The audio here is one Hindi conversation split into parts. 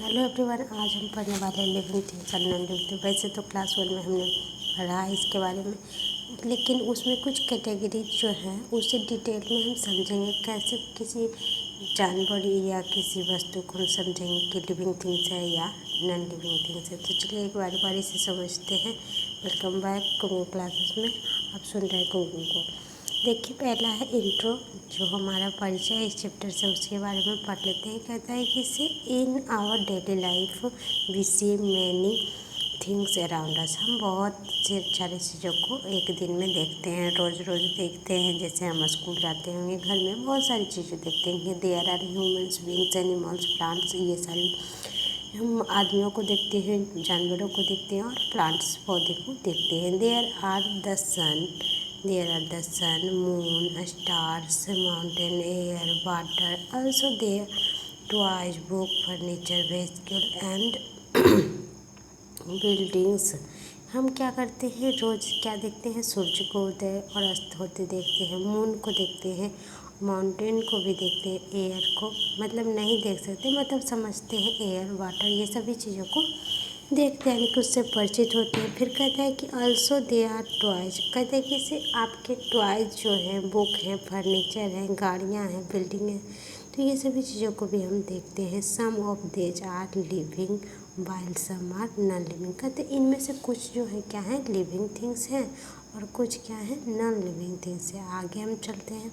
हेलो एवरीवन, आज हम पढ़ने वाले हैं लिविंग थिंग्स और नॉन लिविंग थिंग्स। वैसे तो क्लास 1 में हमने पढ़ा है इसके बारे में, लेकिन उसमें कुछ कैटेगरी जो हैं उसे डिटेल में हम समझेंगे। कैसे किसी जानवर या किसी वस्तु को हम समझेंगे कि लिविंग थिंग्स है या नॉन लिविंग थिंग्स है। तो चलिए एक बारी बारी से समझते हैं। वेलकम बैक कुमकुम क्लासेस में। आप सुन रहे हैं कुमकुम को। देखिए, पहला है इंट्रो, जो हमारा परिचय है इस चैप्टर से, उसके बारे में पढ़ लेते हैं। कहता है कि इसे in our daily life we see many things around us. हम बहुत सारी चीज़ों को एक दिन में देखते हैं, रोज़ रोज़ देखते हैं। जैसे हम स्कूल जाते होंगे, घर में बहुत सारी चीज़ें देखते हैं। There are humans beings, animals, plants. ये सारी हम आदमियों को देखते हैं, जानवरों को देखते हैं और प्लांट्स पौधे को देखते हैं। There are the sun, moon, stars, mountain, air, water. Also there toys, book, furniture, vehicle and buildings. हम क्या करते हैं, रोज़ क्या देखते हैं? सूर्य को उदय और अस्त होते देखते हैं, मून को देखते हैं, माउंटेन को भी देखते हैं, एयर को मतलब नहीं देख सकते, मतलब समझते हैं। एयर, वाटर, ये सभी चीज़ों को देखते हैं, यानी कि उससे परिचित होते हैं। फिर कहता है कि ऑल्सो दे आर टॉयज। कहते हैं कि इसे आपके टॉयज जो हैं, बुक हैं, फर्नीचर हैं, गाड़ियाँ हैं, बिल्डिंग हैं, तो ये सभी चीज़ों को भी हम देखते हैं। Some of these are living while some are non living. कहते हैं इनमें से कुछ जो है क्या है, लिविंग थिंग्स हैं और कुछ क्या है, नॉन लिविंग थिंग्स है। आगे हम चलते हैं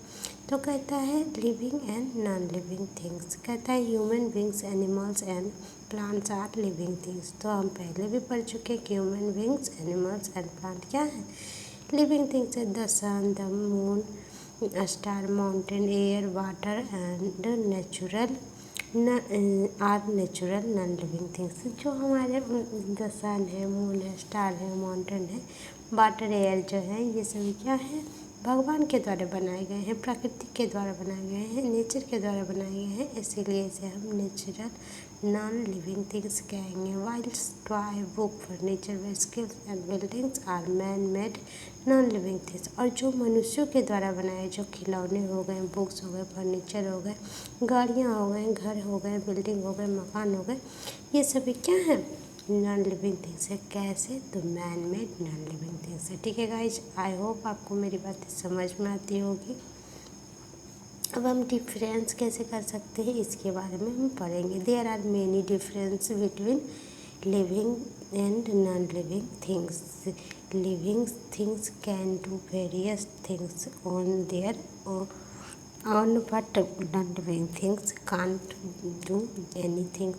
तो कहता है living and non living things. कहता है human beings, animals and plants are living things. तो हम पहले भी पढ़ चुके हैं कि human beings, animals and plant क्या है, लिविंग थिंग्स है। The sun, the moon, star, mountain, air, water and natural are natural non living things. जो हमारे द सन है, मून है, स्टार है, माउंटेन है, वाटर, एयर जो है, ये सभी क्या है, भगवान के द्वारा बनाए गए हैं, प्रकृति के द्वारा बनाए गए हैं, नेचर के द्वारा बनाए गए हैं। इसीलिए इसे हम नेचुरल नॉन लिविंग थिंग्स कहेंगे। Wheels, toy, book, furniture, vehicles and buildings are man made non living things. और जो मनुष्यों के द्वारा बनाए, जो खिलौने हो गए, बुक्स हो गए, फर्नीचर हो गए, गाड़ियाँ हो गए, घर हो गए, बिल्डिंग हो गए, मकान हो गए, ये सभी क्या है, नॉन लिविंग थिंग्स है। कैसे? तो man made non living things है। ठीक है गाइज, आई होप आपको मेरी बातें समझ में आती होगी। अब हम डिफरेंस कैसे कर सकते हैं, इसके बारे में हम पढ़ेंगे। There are many difference between living and non living things. Living things can do various things on their on but non-living things can't do anything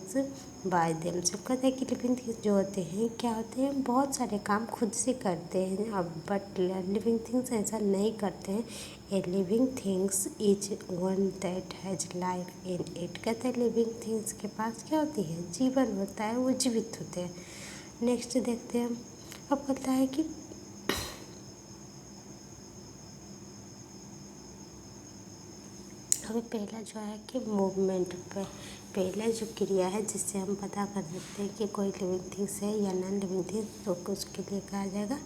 by themselves। कहते हैं कि लिविंग थिंग्स जो होते हैं क्या होते हैं, बहुत सारे काम खुद से करते हैं। अब बट लिविंग थिंग्स ऐसा नहीं करते हैं। A living things is one that has life in it. कहते हैं लिविंग थिंग्स के पास क्या होती है, जीवन होता है, वो जीवित होते हैं। नेक्स्ट देखते हैं हम। अब कहता है कि अभी पहला जो है कि मूवमेंट पे पहला जो क्रिया है जिससे हम पता कर सकते हैं कि कोई लिविंग थिंग्स है या नॉन लिविंग थिंग्स, तो उसके लिए कहा जाएगा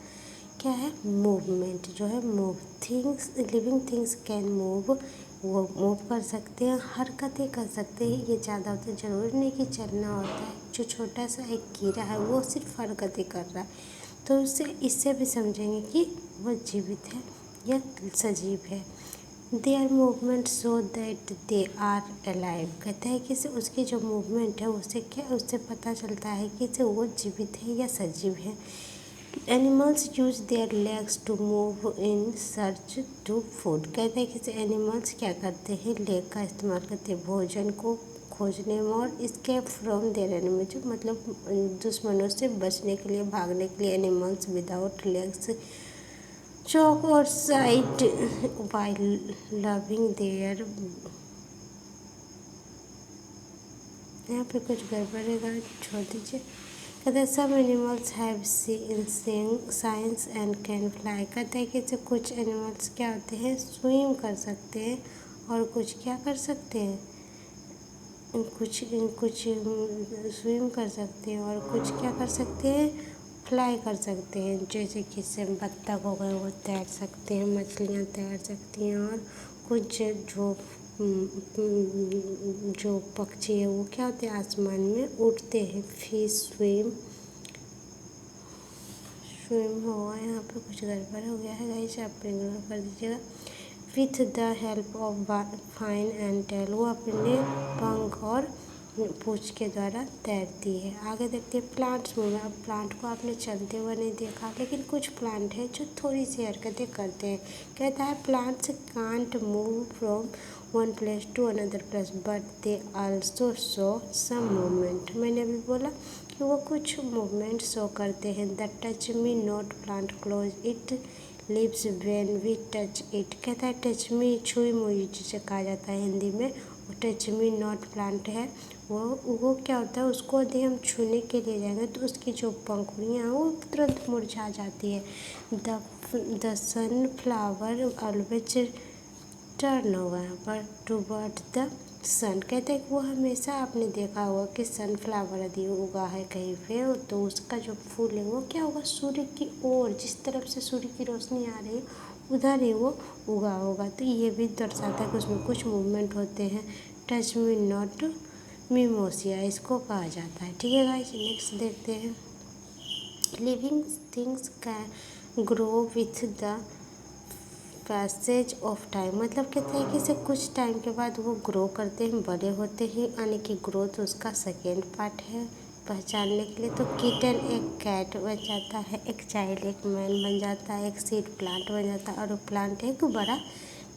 क्या है, मूवमेंट। जो है move things, living things can move, वो मूव कर सकते हैं, हरकतें कर सकते हैं। ये ज़्यादा होता है, ज़रूरी नहीं कि चलना होता है। जो छोटा सा एक कीड़ा है वो सिर्फ हरकतें कर रहा है, तो इससे भी समझेंगे कि वो जीवित है या सजीव है। Their movement show that they are alive. कहते हैं कि उसकी जो मूवमेंट है उससे क्या, उससे पता चलता है कि वो जीवित है या सजीव है। Animals use their legs to move in search to food. कहते हैं कि एनिमल्स क्या करते हैं, लेग का इस्तेमाल करते हैं भोजन को खोजने में और escape फ्रॉम देयर एनिमी, मतलब दुश्मनों से बचने के लिए, भागने के लिए। एनिमल्स विदाउट लेग्स चौक और साइड वाइल लविंग देयर। यहाँ पे कुछ गड़बड़ है, छोड़ दीजिए। कहते हैं some animals have science and can fly. कहते हैं कि कुछ एनिमल्स क्या होते हैं, स्विम कर सकते हैं और कुछ क्या कर सकते हैं, कुछ कुछ स्विम कर सकते हैं और कुछ क्या कर सकते हैं, फ्लाई कर सकते हैं। जैसे कि से बत्तख हो गए, वो तैर सकते हैं, मछलियाँ तैर सकती हैं, और कुछ जो जो पक्षी है वो क्या होते हैं, आसमान में उड़ते हैं। फिश स्विम हुआ, यहाँ पे कुछ गड़बड़ हो गया है गाइस, आप इग्नोर कर दीजिएगा। With the help of fine and tail, वो अपने पंख और पूंछ के द्वारा तैरती है। आगे देखते हैं प्लांट्स मूव। अब प्लांट को आपने चलते हुए नहीं देखा, लेकिन कुछ प्लांट है जो थोड़ी सी हरकतें करते हैं। कहता है plants can't move from one place to another place but they also show some movement. मैंने अभी बोला कि वो कुछ मूवमेंट शो करते हैं। The touch me not plant close it lives when we touch it. कहता है टच मी, छुई मुई जिसे कहा जाता है हिंदी में, वो टच मी नॉट प्लांट है। वो क्या होता है, उसको यदि हम छूने के लिए जाएंगे तो उसकी जो पंखुड़ियाँ हैं वो तुरंत मुरझा जाती है। The sunflower always turn over toward the sun. कहते हैं कि वो हमेशा, आपने देखा होगा कि सनफ्लावर यदि उगा है कहीं पे तो उसका जो फूल है वो क्या होगा, सूर्य की ओर, जिस तरफ से सूर्य की रोशनी आ रही है उधर ही वो उगा होगा। तो ये भी दर्शाता है कि उसमें कुछ मूवमेंट होते हैं। टच मी नॉट मिमोसिया इसको कहा जाता है। ठीक है गाइस, नेक्स्ट देखते हैं। Living things can grow with the passage of time. मतलब कहते हैं कि इसे कुछ टाइम के बाद वो ग्रो करते हैं, बड़े होते हैं, यानी कि ग्रोथ उसका सेकेंड पार्ट है पहचानने के लिए। तो किटन एक कैट बन जाता है, एक चाइल्ड एक मैन बन जाता है, एक सीड प्लांट बन जाता है, और वो प्लांट एक बड़ा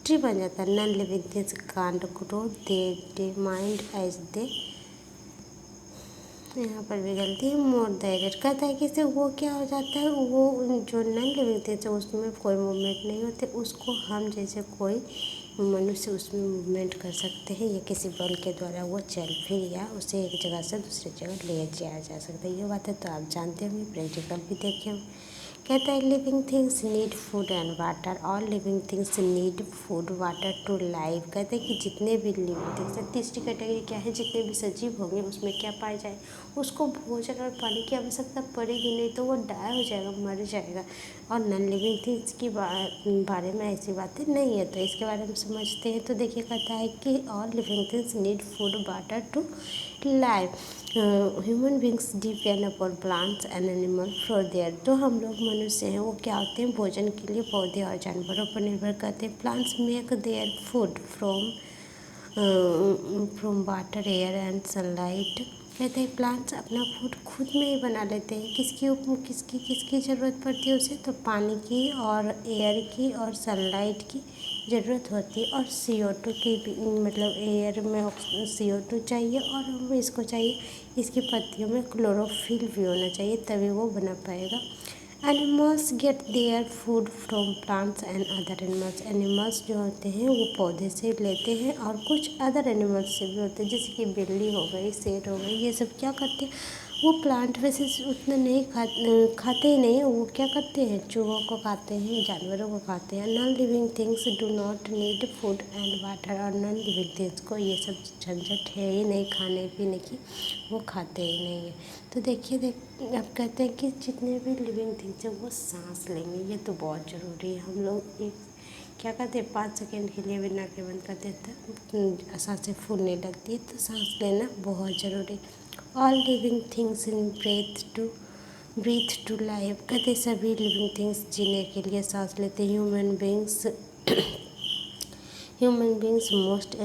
ट्री बन जाता है। Non living things can't grow, they mind as they, यहाँ पर भी गलती है, मोर द एरियर। कहता है कि इससे वो क्या हो जाता है, वो जो नॉन लिविंग थिंग्स है उसमें कोई मूवमेंट नहीं होते, उसको हम जैसे कोई मनुष्य उसमें मूवमेंट कर सकते हैं, या किसी बल के द्वारा वो चल फिर या उसे एक जगह से दूसरी जगह ले जाया जा सकता है। ये बातें तो आप जानते होंगे, प्रैक्टिकल भी देखे होंगे। कहता है living things need food and water, all living things need food water to live. कहते हैं कि जितने भी लिविंग थिंग्स हैं, तीसरी कैटेगरी क्या है, जितने भी सजीव होंगे उसमें क्या पाए जाए, उसको भोजन और पानी की आवश्यकता पड़ेगी, नहीं तो वो डाई हो जाएगा, मर जाएगा। और नॉन लिविंग थिंग्स की बारे में ऐसी बातें नहीं है, तो इसके बारे में समझते हैं। तो देखिए कहता है कि all living things need food water to live, human beings depend upon plants and animal for their. तो हम लोग मनुष्य हैं वो क्या होते हैं, भोजन के लिए पौधे और जानवरों पर निर्भर करते हैं। Plants make their food from water air and sunlight. कहते हैं प्लांट्स अपना फूड खुद में ही बना लेते हैं। किसकी ज़रूरत पड़ती है उसे, तो पानी की और एयर की और सनलाइट की ज़रूरत होती है, और CO2 की भी, मतलब एयर में CO2 चाहिए, और हमें इसको चाहिए, इसकी पत्तियों में क्लोरोफिल भी होना चाहिए, तभी वो बना पाएगा। Animals gate their food from plants and other animals. Animals जो होते हैं वो पौधे से लेते हैं, और कुछ अदर एनिमल्स से भी होते हैं, जैसे कि बिल्ली हो गई, शेर हो गई, ये सब क्या करते हैं, वो प्लांट वैसे उतना नहीं खाते ही नहीं, वो क्या करते हैं, चूहों को खाते हैं, जानवरों को खाते हैं। Non living things do not need food and water, और नॉन लिविंग थिंग्स को ये सब झंझट है ही नहीं खाने पीने की, वो खाते ही नहीं है। तो देखिए अब कहते हैं कि जितने भी लिविंग थिंग्स हैं वो सांस लेंगे, ये तो बहुत ज़रूरी है। हम लोग एक क्या करते हैं, 5 सेकेंड के लिए भी नाक बंद कर देते हैं, सांसें फूलने लगती है, तो सांस लेना बहुत ज़रूरी। All living things in breathe to life. कहते सभी लिविंग थिंग्स जीने के लिए सांस लेते हैं। Human beings most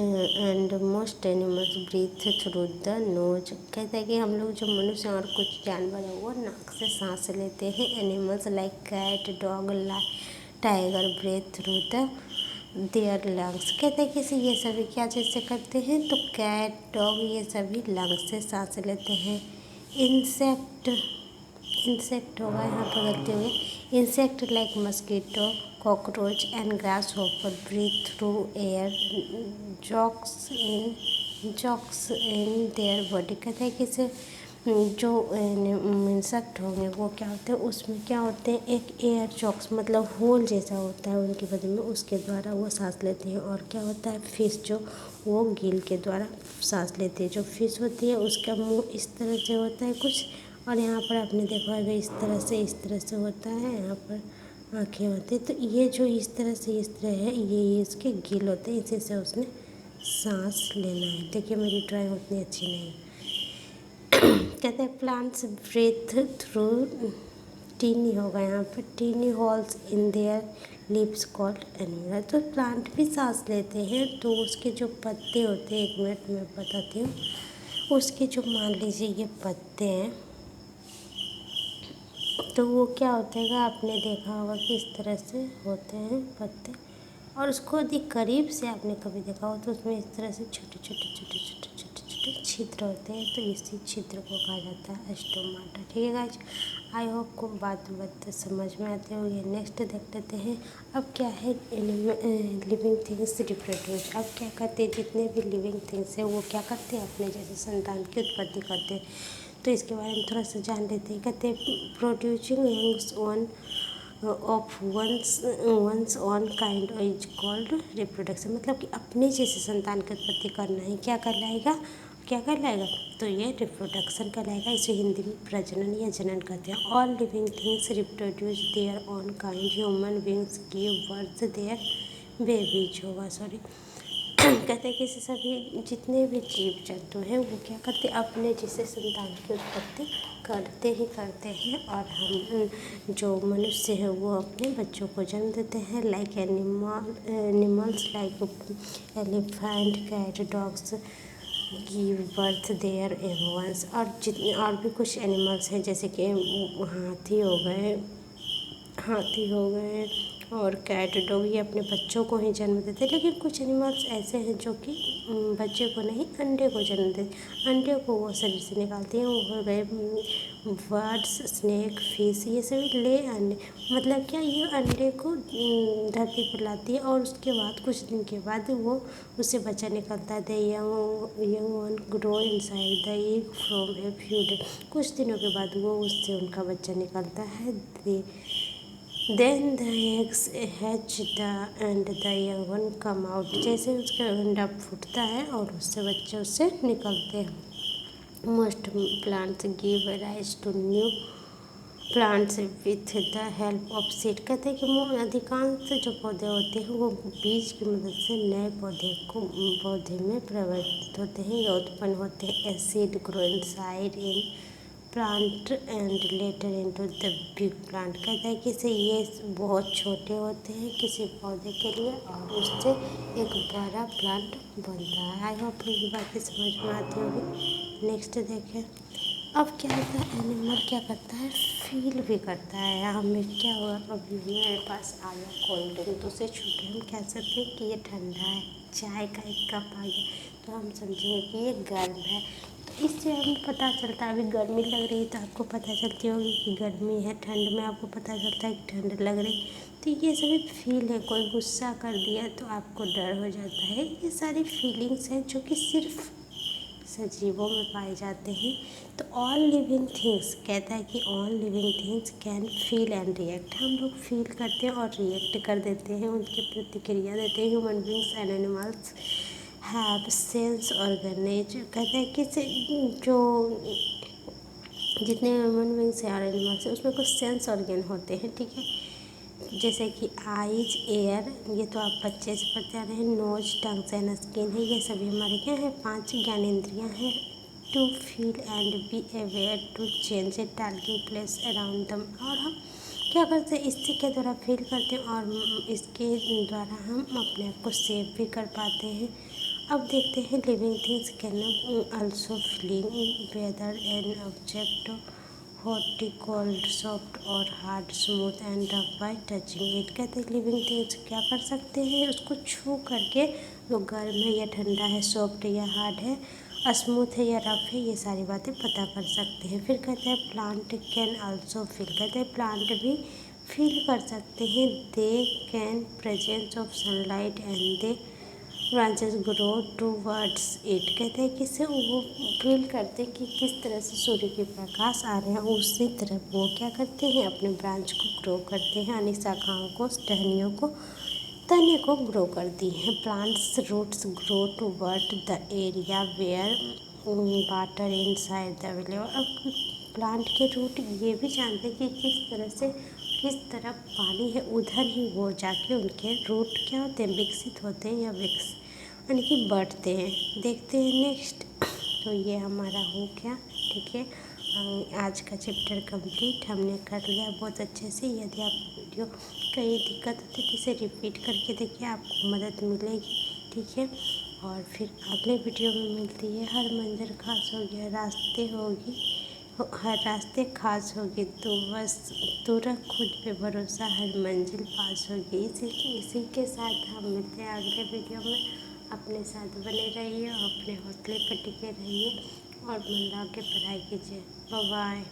animals breathe through the nose. कहते हैं कि हम लोग जो मनुष्य और कुछ जानवर हैं वो नाक से सांस लेते हैं। Animals like cat dog tiger breathe through the their lungs. कहते हैं कि ये सभी क्या चीज़ से करते हैं, तो कैट डॉग ये सभी लंग्स से सांस लेते हैं। इंसेक्ट होगा, यहाँ पर गलती हुई। Insect like mosquito cockroach and grasshopper breathe through air jocks in their body. कहते हैं कि इसे जो इंसेक्ट होंगे वो क्या होते हैं, उसमें क्या होते हैं, एक एयर चॉक्स मतलब होल जैसा होता है उनके बदन में, उसके द्वारा वो सांस लेते हैं। और क्या होता है, फिश जो वो गिल के द्वारा सांस लेती है। जो फिश होती है उसका मुंह इस तरह से होता है कुछ, और यहाँ पर आपने देखा होगा इस तरह से होता है, यहाँ पर आँखें होती है। तो ये जो इस तरह है ये इसके गिल होते हैं, इसी से उसने सांस लेना है। देखिए मेरी ड्राइंग उतनी अच्छी नहीं। कहते हैं प्लांट्स ब्रीथ थ्रू टीनी होगा यहाँ पर, tiny holes in their leaves called annula. तो प्लांट भी सांस लेते हैं, तो उसके जो पत्ते होते हैं, एक मिनट में बताती हूँ। उसके जो मान लीजिए ये पत्ते हैं, तो वो क्या होता है, आपने देखा होगा कि इस तरह से होते हैं पत्ते, और उसको यदि करीब से आपने कभी देखा हो तो उसमें इस तरह से छोटे छोटे छोटे छोटे छोटे छोटे छिद्र होते हैं, तो इसी छिद्र को कहा जाता है स्टोमाटा। ठीक है गाइस, आई होप को बात समझ में आते होंगे। नेक्स्ट देख लेते हैं। अब क्या है, लिविंग थिंग्स रिप्रोड्यूस। अब क्या करते हैं, जितने भी लिविंग थिंग्स हैं वो क्या करते हैं, अपने जैसे संतान की उत्पत्ति करते हैं। तो इसके बारे में थोड़ा सा जान लेते हैं। कहते हैं producing youngs one of ones own kind is called reproduction. मतलब कि अपने जैसे संतान की उत्पत्ति करना है, क्या कहलाएगा, क्या कहलाएगा, तो ये रिप्रोडक्शन कहलाएगा। इसे हिंदी में प्रजनन या जनन कहते हैं। All living things reproduce their own kind, human beings give birth their babies होगा, सॉरी। कहते हैं कि सभी जितने भी जीव जंतु हैं वो क्या करते हैं, अपने जैसे संतान की उत्पत्ति करते हैं। और हम जो मनुष्य हैं वो अपने बच्चों को जन्म देते हैं। Like animals like elephant, cat, dogs give birth their young ones. और जितने और भी कुछ एनिमल्स हैं, जैसे कि हाथी हो गए और कैट, डॉग, ये अपने बच्चों को ही जन्म देते हैं। लेकिन कुछ एनिमल्स ऐसे हैं जो कि बच्चे को नहीं, अंडे को जन्म देते, अंडे को वो शरीर से निकालते हैं। वो हो गए बर्ड्स, स्नेक, फिश, ये सभी ले अंडे, मतलब क्या, ये अंडे को धरती पर लाती है और उसके बाद कुछ दिन के बाद वो उससे बच्चा निकलता है। The young one grow inside the egg from a few day. कुछ दिनों के बाद वो उससे उनका बच्चा निकलता है। Then the eggs hatch and the young one come out. जैसे उसका अंडा फूटता है और उससे बच्चे उससे निकलते हैं। Most plants give rise to new plants with the help of seed. कहते हैं कि अधिकांश जो पौधे होते हैं वो बीज की मदद से नए पौधे में परिवर्तित होते हैं या उत्पन्न होते हैं। Acid grow inside in plant and later into the big plant. कहता है कि ये बहुत छोटे होते हैं किसी पौधे के लिए और उससे एक बड़ा प्लांट बनता है। आई होप ये बातें समझ में आती होगी। नेक्स्ट देखें। अब क्या होता है, एनिमल क्या करता है, फील भी करता है। हमें क्या हुआ, अभी मेरे पास आ गया कोल्ड ड्रिंक, तो उसे छू के हम कह सकते हैं कि ये ठंडा है। चाय का एक कप आ गया तो हम समझेंगे कि ये गर्म है। तो इससे हमें पता चलता है, अभी गर्मी लग रही है तो आपको पता चलती होगी कि गर्मी है, ठंड में आपको पता चलता है कि ठंड लग रही। तो ये सभी फील है। कोई गुस्सा कर दिया तो आपको डर हो जाता है। ये सारी फीलिंग्स हैं जो कि सिर्फ सजीवों में पाए जाते हैं। तो ऑल लिविंग थिंग्स, कहता है कि all living things can feel and react. हम लोग फील करते हैं और रिएक्ट कर देते हैं, उनकी प्रतिक्रिया देते हैं। Human beings and animals have sense organs. कहते हैं कि जो जितने ह्यूमन बींग्स और एनिमल्स हैं उसमें कुछ सेंस ऑर्गेन होते हैं, ठीक है। जैसे कि आइज, एयर, ये तो आप बच्चे से पता रहे हैं। नोज, टंग्स एंड स्किन है, ये सभी हमारे क्या है, 5 ज्ञानेंद्रियाँ हैं। To feel and be aware to change a target place around them. और हम क्या करते हैं, इससे के द्वारा फील करते हैं और इसके द्वारा हम अपने आप को सेव भी कर पाते हैं। अब देखते हैं living things can also feeling whether an object hot, cold, soft और hard, smooth and rough by touching it. कहते हैं लिविंग थिंग्स क्या कर सकते हैं, उसको छू करके वो गर्म है या ठंडा है, सॉफ्ट या हार्ड है, स्मूथ है या रफ है, ये सारी बातें पता कर सकते हैं। फिर कहते हैं प्लांट कैन आल्सो फील। कहते हैं प्लांट भी फील कर सकते हैं। They can presence of sunlight and they branches grow towards it. कहते हैं कि इससे वो फील करते हैं कि किस तरह से सूर्य के प्रकाश आ रहे हैं, उसी तरह वो क्या करते हैं, अपने ब्रांच को ग्रो करते हैं, यानी शाखाओं को, टहनियों को, तने को ग्रो करती हैं। Plants roots grow toward the area where water inside the available. अब प्लांट के रूट ये भी जानते हैं कि किस तरफ पानी है, उधर ही वो जाके उनके रूट क्या होते हैं, विकसित होते हैं या यानी कि बढ़ते हैं। देखते हैं नेक्स्ट। तो ये हमारा हो गया, ठीक है। आज का चैप्टर कंप्लीट हमने कर लिया बहुत अच्छे से। यदि आपको वीडियो कहीं दिक्कत होती है तो इसे रिपीट करके देखिए, आपको मदद मिलेगी, ठीक है। और फिर अगले वीडियो में मिलती है। हर मंजिल खास होगी, हर रास्ते खास होगी, तो बस तू रख खुद पे भरोसा, हर मंजिल पास होगी। इसी के साथ हम मिलते हैं अगले वीडियो में। अपने साथ बने रहिए और अपने हौसले पर टिके रहिए और मन लगा के पढ़ाई कीजिए। Bye bye.